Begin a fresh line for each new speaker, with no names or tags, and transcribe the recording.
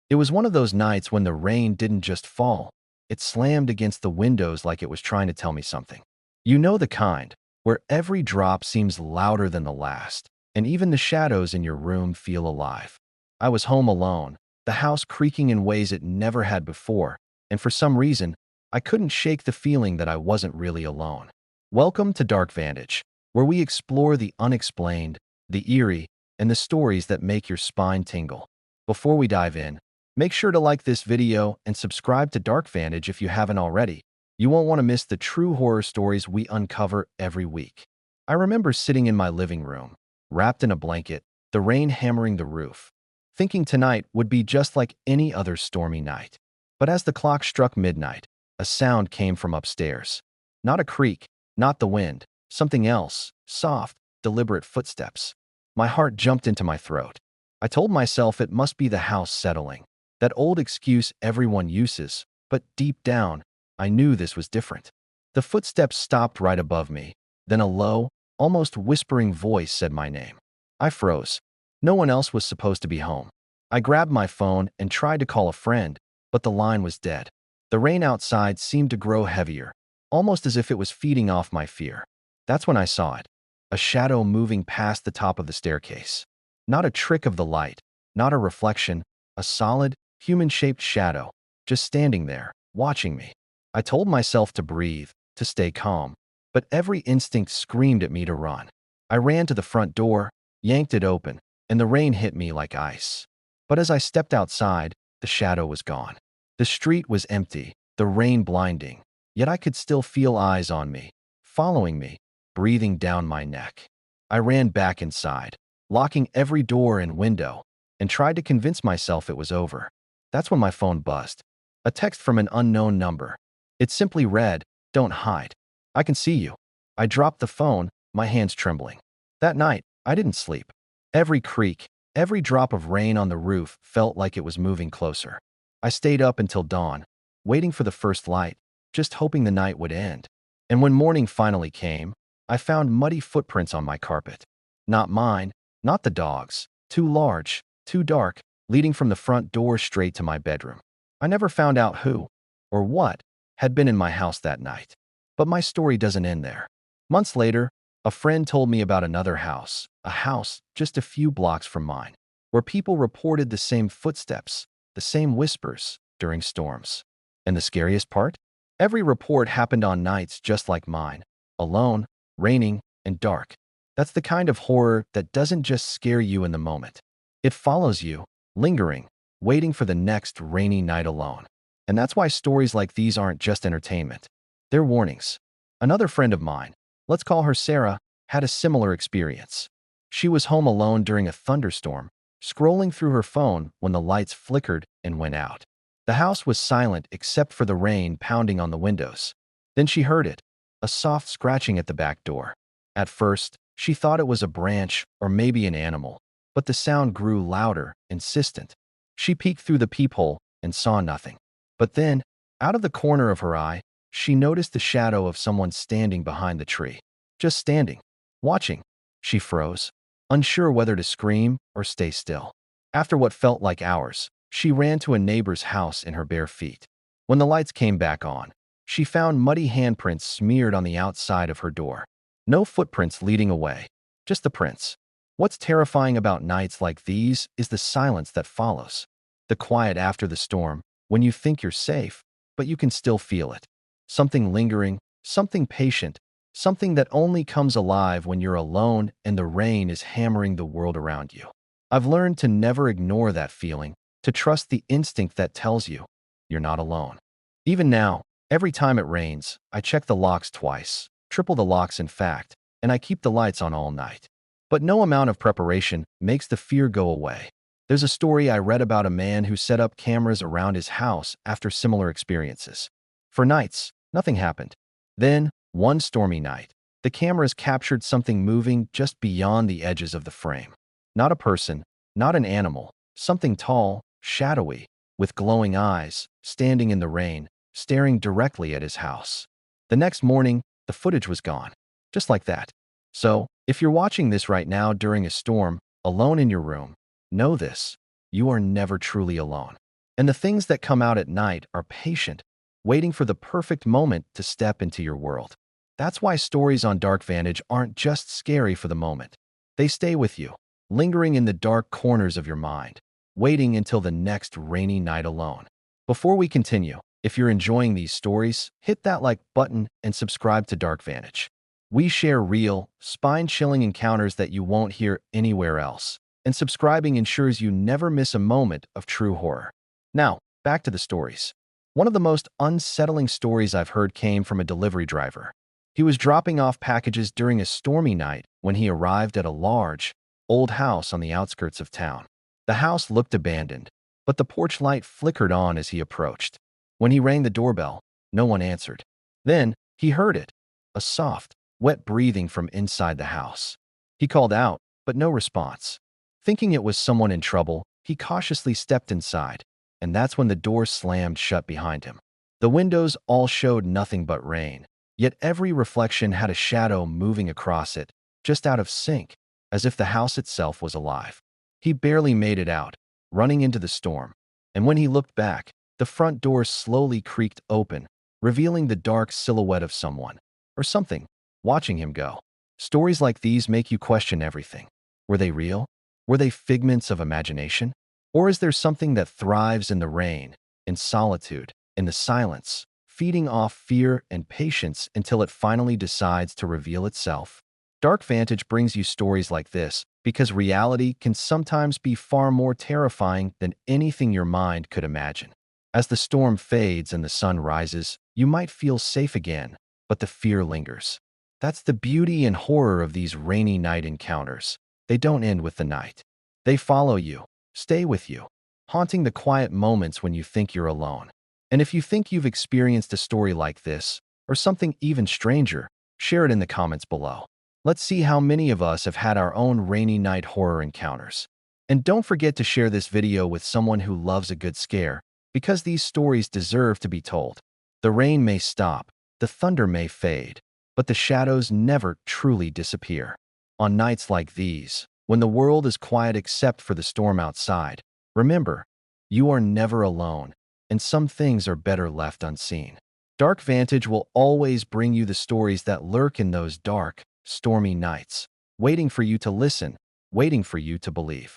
It was one of those nights when the rain didn't just fall, it slammed against the windows like it was trying to tell me something. You know the kind, where every drop seems louder than the last, and even the shadows in your room feel alive. I was home alone, the house creaking in ways it never had before, and for some reason, I couldn't shake the feeling that I wasn't really alone. Welcome to DarkVantage, where we explore the unexplained, the eerie, and the stories that make your spine tingle. Before we dive in, make sure to like this video and subscribe to DarkVantage if you haven't already. You won't want to miss the true horror stories we uncover every week. I remember sitting in my living room, wrapped in a blanket, the rain hammering the roof, thinking tonight would be just like any other stormy night. But as the clock struck midnight, a sound came from upstairs. Not a creak, not the wind, something else, soft, deliberate footsteps. My heart jumped into my throat. I told myself it must be the house settling, that old excuse everyone uses, but deep down, I knew this was different. The footsteps stopped right above me. Then a low, almost whispering voice said my name. I froze. No one else was supposed to be home. I grabbed my phone and tried to call a friend, but the line was dead. The rain outside seemed to grow heavier, almost as if it was feeding off my fear. That's when I saw it. A shadow moving past the top of the staircase. Not a trick of the light, not a reflection, a solid, human-shaped shadow, just standing there, watching me. I told myself to breathe, to stay calm, but every instinct screamed at me to run. I ran to the front door, yanked it open, and the rain hit me like ice. But as I stepped outside, the shadow was gone. The street was empty, the rain blinding, yet I could still feel eyes on me, following me, breathing down my neck. I ran back inside, locking every door and window, and tried to convince myself it was over. That's when my phone buzzed. A text from an unknown number. It simply read, "Don't hide. I can see you." I dropped the phone, my hands trembling. That night, I didn't sleep. Every creak, every drop of rain on the roof felt like it was moving closer. I stayed up until dawn, waiting for the first light, just hoping the night would end. And when morning finally came, I found muddy footprints on my carpet. Not mine, not the dog's. Too large, too dark, leading from the front door straight to my bedroom. I never found out who, or what, had been in my house that night. But my story doesn't end there. Months later, a friend told me about another house, a house just a few blocks from mine, where people reported the same footsteps, the same whispers during storms. And the scariest part? Every report happened on nights just like mine, alone, raining, and dark. That's the kind of horror that doesn't just scare you in the moment. It follows you, lingering, waiting for the next rainy night alone. And that's why stories like these aren't just entertainment. They're warnings. Another friend of mine, let's call her Sarah, had a similar experience. She was home alone during a thunderstorm, scrolling through her phone when the lights flickered and went out. The house was silent except for the rain pounding on the windows. Then she heard it, a soft scratching at the back door. At first, she thought it was a branch or maybe an animal, but the sound grew louder, insistent. She peeked through the peephole and saw nothing. But then, out of the corner of her eye, she noticed the shadow of someone standing behind the tree. Just standing, watching. She froze, unsure whether to scream or stay still. After what felt like hours, she ran to a neighbor's house in her bare feet. When the lights came back on, she found muddy handprints smeared on the outside of her door. No footprints leading away, just the prints. What's terrifying about nights like these is the silence that follows. The quiet after the storm, when you think you're safe, but you can still feel it. Something lingering, something patient, something that only comes alive when you're alone and the rain is hammering the world around you. I've learned to never ignore that feeling, to trust the instinct that tells you you're not alone. Even now, every time it rains, I check the locks twice, triple the locks in fact, and I keep the lights on all night. But no amount of preparation makes the fear go away. There's a story I read about a man who set up cameras around his house after similar experiences. For nights, nothing happened. Then, one stormy night, the cameras captured something moving just beyond the edges of the frame. Not a person, not an animal, something tall, shadowy, with glowing eyes, standing in the rain, staring directly at his house. The next morning, the footage was gone. Just like that. So, if you're watching this right now during a storm, alone in your room, know this: you are never truly alone. And the things that come out at night are patient, waiting for the perfect moment to step into your world. That's why stories on DarkVantage aren't just scary for the moment. They stay with you, lingering in the dark corners of your mind, waiting until the next rainy night alone. Before we continue, if you're enjoying these stories, hit that like button and subscribe to DarkVantage. We share real, spine-chilling encounters that you won't hear anywhere else, and subscribing ensures you never miss a moment of true horror. Now, back to the stories. One of the most unsettling stories I've heard came from a delivery driver. He was dropping off packages during a stormy night when he arrived at a large, old house on the outskirts of town. The house looked abandoned, but the porch light flickered on as he approached. When he rang the doorbell, no one answered. Then he heard it, a soft, wet breathing from inside the house. He called out, but no response. Thinking it was someone in trouble, he cautiously stepped inside, and that's when the door slammed shut behind him. The windows all showed nothing but rain, yet every reflection had a shadow moving across it, just out of sync, as if the house itself was alive. He barely made it out, running into the storm, and when he looked back, the front door slowly creaked open, revealing the dark silhouette of someone, or something, watching him go. Stories like these make you question everything. Were they real? Were they figments of imagination? Or is there something that thrives in the rain, in solitude, in the silence, feeding off fear and patience until it finally decides to reveal itself? DarkVantage brings you stories like this because reality can sometimes be far more terrifying than anything your mind could imagine. As the storm fades and the sun rises, you might feel safe again, but the fear lingers. That's the beauty and horror of these rainy night encounters. They don't end with the night. They follow you, stay with you, haunting the quiet moments when you think you're alone. And if you think you've experienced a story like this, or something even stranger, share it in the comments below. Let's see how many of us have had our own rainy night horror encounters. And don't forget to share this video with someone who loves a good scare, because these stories deserve to be told. The rain may stop, the thunder may fade, but the shadows never truly disappear. On nights like these, when the world is quiet except for the storm outside, remember, you are never alone, and some things are better left unseen. DarkVantage will always bring you the stories that lurk in those dark, stormy nights, waiting for you to listen, waiting for you to believe.